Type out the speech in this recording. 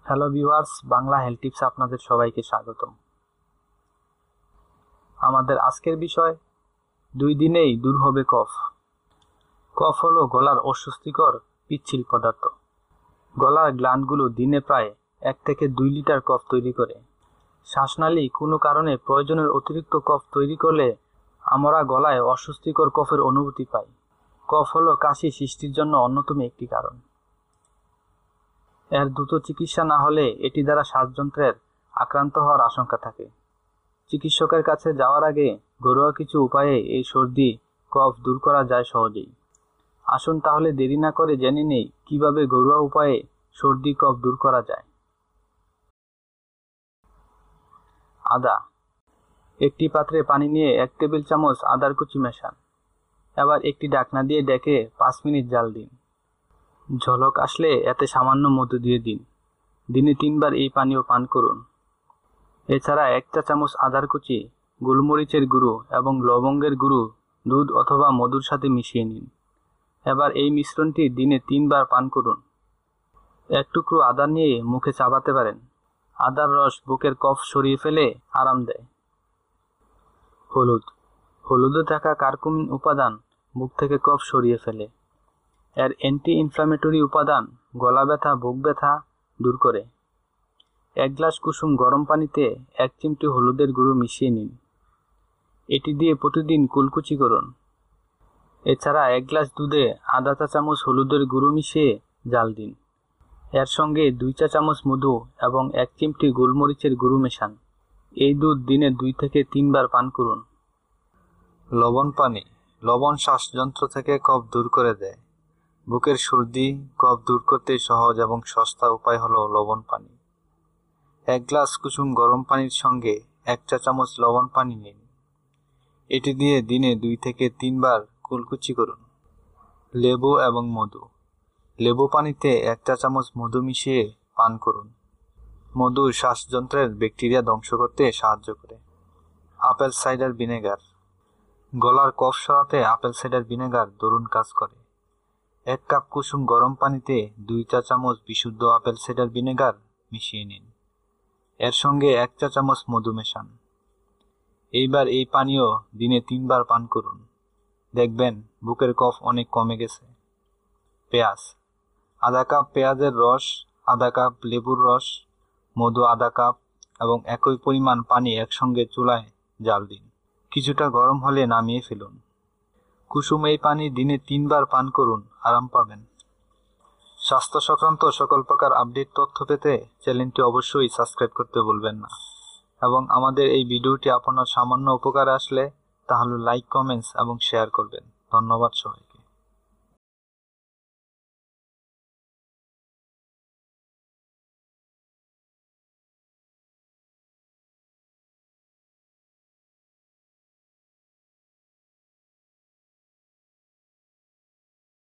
Hello viewers, Bangla health tips আপনাদের সবাইকে স্বাগতম। আমাদের আজকের বিষয় 2 দিনেই দূর হবে কফ। কফ হলো গলার অস্বস্তিকর পিচ্ছিল পদার্থ। গলার গ্ল্যান্ডগুলো দিনে প্রায় 1 থেকে 2 লিটার কফ তৈরি করে। শ্বাসনালী কোনো কারণে প্রয়োজনের অতিরিক্ত কফ তৈরি করলে আমরা গলায় অস্বস্তিকর কফের অনুভূতি পাই। কফ হলো কাশি সৃষ্টির জন্য অন্যতম একটি কারণ। এর দ্রুত চিকিৎসা না হলে এটি দ্বারা শ্বাসযন্ত্রের আক্রান্ত হওয়ার আশঙ্কা থাকে। চিকিৎসকের কাছে যাওয়ার আগে ঘরোয়া কিছু উপায়ে এই সর্দি কফ দূর করা যায় সহজেই। আসুন তাহলে দেরি না করে জেনে নেই কিভাবে ঘরোয়া উপায়ে সর্দি কফ দূর করা যায়। আদা। একটি পাত্রে পানি নিয়ে 1 টেবিল চামচ আদার কুচি মেশান। এবার একটি ঢাকনা দিয়ে ঢেকে 5 মিনিট জাল দিন। ঝলক আসলে এতে সামান্য মধু দিয়ে দিন। দিনে 3 বার এই পানীয় পান করুন। এছাড়া 1 চা চামচ আদার কুচি, গোলমরিচের গুঁড়ো এবং লবঙ্গের গুঁড়ো দুধ অথবা মধুর সাথে মিশিয়ে নিন। এবার এই মিশ্রণটি দিনে 3 বার পান করুন। 1 টুকরো আদা নিয়ে মুখে চাবাতে পারেন। আদার রস বুকের কফ সরিয়ে ফেলে আরাম দেয়। হলুদ। হলুদে থাকা কার্কুমিন উপাদান বুক থেকে কফ সরিয়ে ফেলে। এর অ্যান্টি ইনফ্ল্যামেটরি উপাদান গলা ব্যথা, বুক ব্যথা দূর করে। 1 গ্লাস কুসুম গরম পানিতে 1 চিমটি হলুদের গুঁড়ো মিশিয়ে নিন। এটি দিয়ে প্রতিদিন কুলকুচি করুন। এছাড়া 1 গ্লাস দুধে আধা চা চামচ হলুদের গুঁড়ো মিশিয়ে জাল দিন। এর সঙ্গে 2 চা চামচ মধু এবং 1 চিমটি গোলমরিচের গুঁড়ো মেশান। এই দুধ দিনে 2 থেকে 3 বার পান করুন। লবণ পানি। লবণ শ্বাসযন্ত্র থেকে কফ দূর করে দেয়। বুকের সর্দি কফ দূর করতে সহজ এবং সস্তা উপায় হলো লবণ পানি। 1 গ্লাস কুসুম গরম পানির সঙ্গে 1 চা চামচ লবণ পানি নিন। এটি দিয়ে দিনে 2 থেকে 3 বার কুলকুচি করুন। লেবু এবং মধু। লেবু পানিতে 1 চা চামচ মধু মিশিয়ে পান করুন। মধু শ্বাসযন্ত্রের ব্যাকটেরিয়া ধ্বংস করতে সাহায্য করে। Apple cider vinegar. গলার কফ সরাতে আপেল সাইডার ভিনেগার দারুণ কাজ করে। 1 কাপ কুসুম গরম পানিতে 2 চা চামচ বিশুদ্ধ আপেল সাইডার ভিনেগার মিশিয়ে নিন। এর সঙ্গে 1 চা চামচ মধু মেশান। এইবার এই পানীয় দিনে 3 বার পান করুন। দেখবেন বুকের কফ অনেক কমে গেছে। পেঁয়াজ। আধা কাপ পেঁয়াজের রস, আধা কাপ লেবুর রস, মধু আধা কাপ এবং একই পরিমাণ পানি একসঙ্গে চুলায় জাল দিন। কিছুটা গরম হলে নামিয়ে ফেলুন। কুসুম এই পানি দিনে 3 বার পান করুন, আরাম পাবেন। স্বাস্থ্য সংক্রান্ত সকল প্রকার আপডেট তথ্য পেতে চ্যানেলটি অবশ্যই সাবস্ক্রাইব করতে ভুলবেন না এবং আমাদের এই ভিডিওটি আপনার সামান্য উপকারে আসলে তাহলে লাইক, কমেন্টস এবং শেয়ার করবেন। ধন্যবাদ সবাই।